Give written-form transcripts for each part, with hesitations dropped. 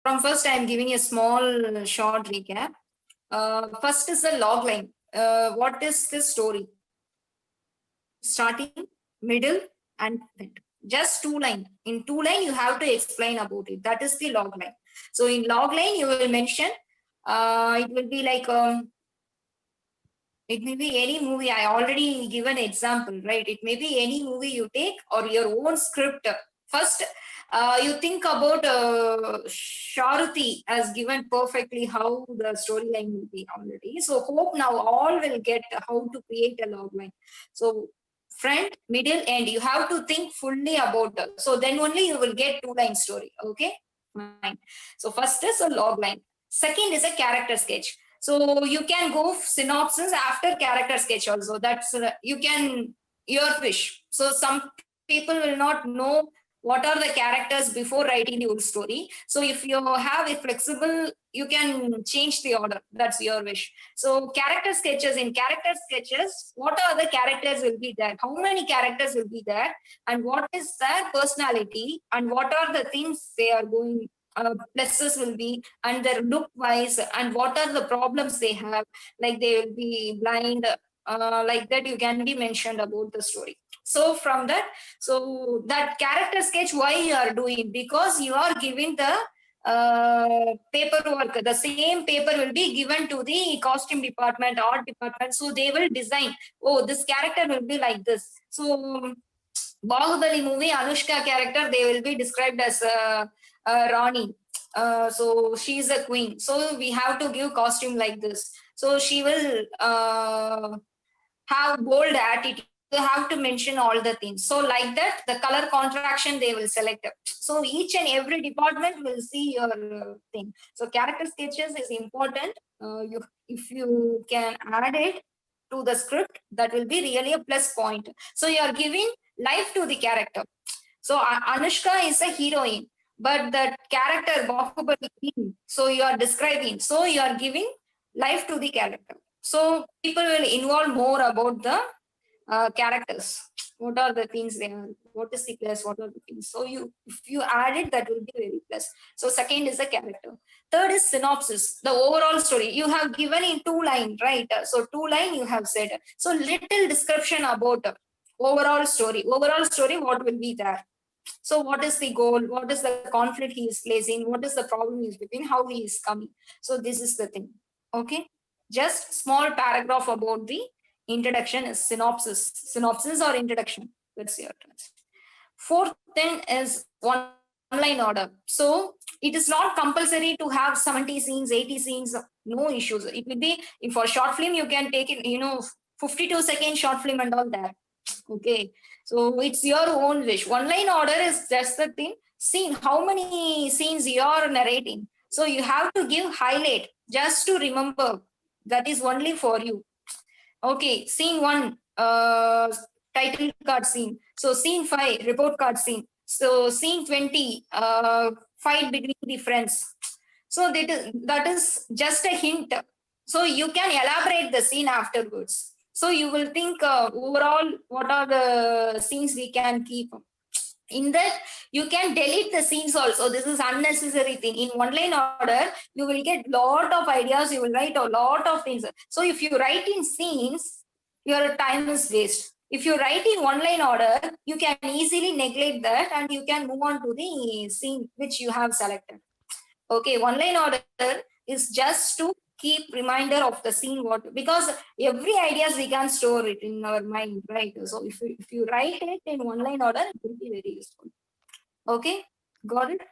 From first, I'm giving a small short recap. First is the log line. What is this story? Starting, middle, and end. Just two line. In two line, you have to explain about it. That is the log line. So in log line, you will mention. It will be like it may be any movie. I already given example, right? It may be any movie you take or your own script. First, you think about Sharuti has given perfectly how the storyline will be already. So hope now all will get how to create a log line. So front, middle, end. You have to think fully about it. So then only you will get two line story. Okay, fine. So first is a log line. Second is a character sketch. So you can go synopsis after character sketch also. That's you can your wish. So some people will not know what are the characters before writing the whole story. So if you have a flexible, you can change the order. That's your wish. So character sketches, in character sketches, what are the characters will be there? How many characters will be there? And what is their personality? And what are the things they are going pluses will be, and their look wise, and what are the problems they have, like they will be blind, like that you can be mentioned about the story. So from that, so that character sketch, why you are doing, because you are giving the paperwork. The same paper will be given to the costume department, art department, so they will design, oh, this character will be like this. So Bahubali movie, Anushka character, they will be described as Rani. So she's a queen. So we have to give costume like this. So she will have bold attitude. You have to mention all the things. So like that, the color contraction they will select. So each and every department will see your thing. So character sketches is important. If you can add it to the script, that will be really a plus point. So you are giving life to the character. So Anushka is a heroine, but the character Bahubali, so you are describing, so you are giving life to the character. So people will involve more about the characters. What are the things they are? What is the plus? What are the things? So you, if you add it, that will be very plus. So second is the character. Third is synopsis, the overall story. You have given in two line, right? So two line you have said. So little description about overall story. Overall story, what will be there? So what is the goal? What is the conflict he is placing? What is the problem he is between? How he is coming? So this is the thing. Okay. Just small paragraph about the introduction is synopsis. Synopsis or introduction. That's your turn. Fourth thing is one line order. So it is not compulsory to have 70 scenes, 80 scenes, no issues. It will be, if for short film, you can take it, 52-second short film and all that. Okay. So it's your own wish. One line order is just the thing. Scene, how many scenes you are narrating. So you have to give highlight just to remember. That is only for you. Okay, scene 1, title card scene. So scene 5, report card scene. So scene 20, fight between the friends. So that is just a hint. So you can elaborate the scene afterwards. So you will think overall what are the scenes we can keep. In that, you can delete the scenes also. This is unnecessary thing. In one line order, you will get lot of ideas. You will write a lot of things. So if you write in scenes, your time is waste. If you write in one line order, you can easily neglect that and you can move on to the scene which you have selected. Okay, one line order is just to keep reminder of the scene, what, because every ideas we can store it in our mind, right? So if you write it in one line order, it will be very useful. Okay, got it.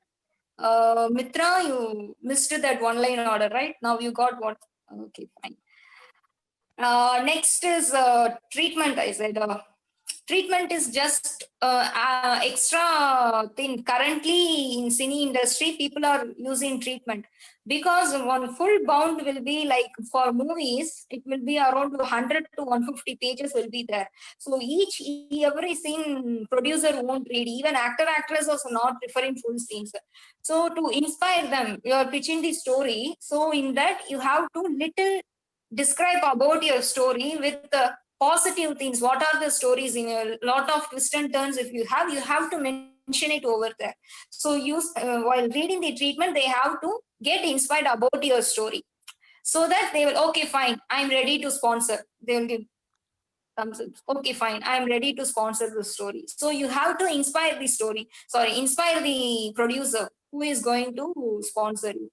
Mitra, you missed that one line order, right? Now you got what? Okay, fine. Next is treatment. I said treatment is just extra thing. Currently in cine industry, people are using treatment because one full bound will be like, for movies, it will be around 100 to 150 pages will be there. So every scene producer won't read. Even actress also not preferring full scenes. So to inspire them, you are pitching the story. So in that you have to little describe about your story with the positive things. What are the stories in a lot of twists and turns? If you have to mention mention it over there. So while reading the treatment, they have to get inspired about your story, so that they will, okay, fine, I'm ready to sponsor. They will give thumbs up. Okay, fine, I'm ready to sponsor the story. So you have to inspire the story. Sorry, inspire the producer who is going to sponsor you.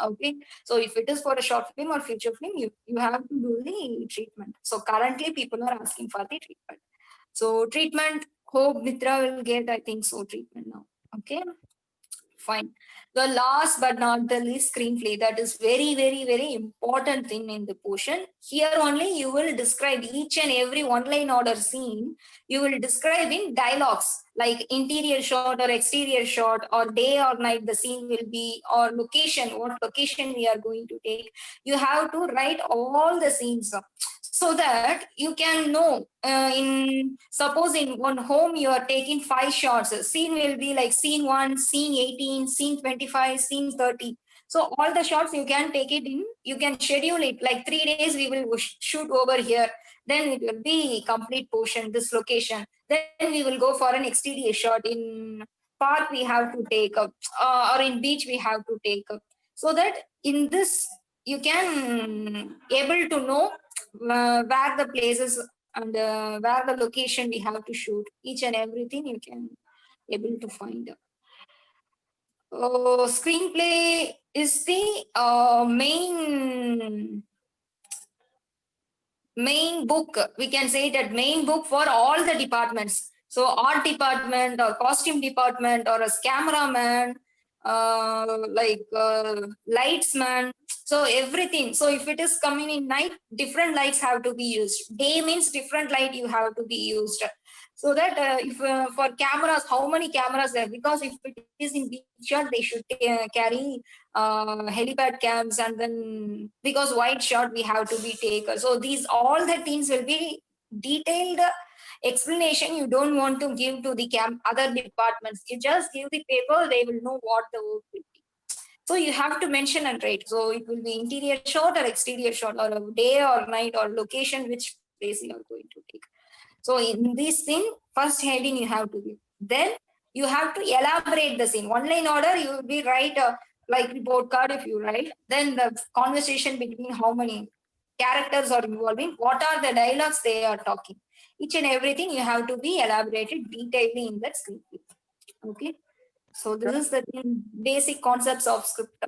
Okay, so if it is for a short film or feature film, you have to do the treatment. So currently people are asking for the treatment. So treatment, hope Mitra will get, I think so, treatment now. Okay, fine. The last but not the least, screenplay. That is very, very, very important thing in the portion. Here only you will describe each and every one-line order scene. You will describe in dialogues like interior shot or exterior shot or day or night the scene will be, or location, what location we are going to take. You have to write all the scenes so that you can know, in suppose in one home you are taking 5 shots, a scene will be like scene 1, scene 18, scene 25, scene 30. So all the shots you can take it in, you can schedule it like 3 days we will shoot over here, then it will be complete portion, this location, then we will go for an exterior shot, in park we have to take up, or in beach we have to take up, so that in this you can able to know where the places and where the location we have to shoot, each and everything you can able to find. Screenplay is the main book, we can say that main book for all the departments. So art department or costume department or a cameraman, lightsman, so everything. So if it is coming in night, different lights have to be used. Day means different light you have to be used. So that if for cameras, how many cameras there? Because if it is in beach shot, they should carry helipad cams, and then because wide shot we have to be taken. So these all the things will be detailed explanation. You don't want to give to the other departments. You just give the paper, they will know what the work will be. So you have to mention and write. So it will be interior shot or exterior shot or a day or night or location, which place you are going to take. So in this thing, first heading you have to give. Then you have to elaborate the scene. One line order, you will be write like report card if you write. Then the conversation between how many characters are involving, what are the dialogues they are talking. Each and everything you have to be elaborated detailedly in that script. Okay. So this is the basic concepts of script